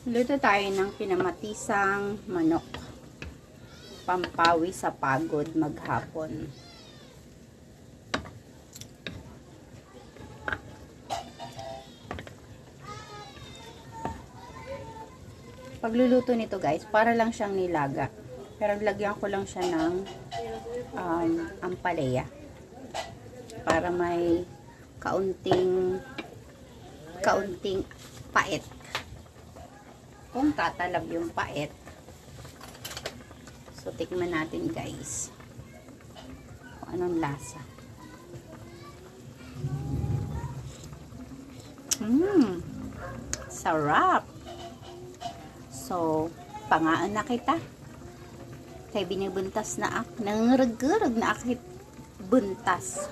Luto tayo ng kinamatisang manok. Pampawi sa pagod maghapon. Pagluluto nito guys, para lang siyang nilaga. Pero lagyan ko lang siya ng ampalaya. Para may kaunting pait. Kung tatalab yung pait. So, tikman natin guys. Kung anong lasa. Sarap! So, pangaan na kita. Kay binibuntas na ak. Nangarag-garag na akit buntas.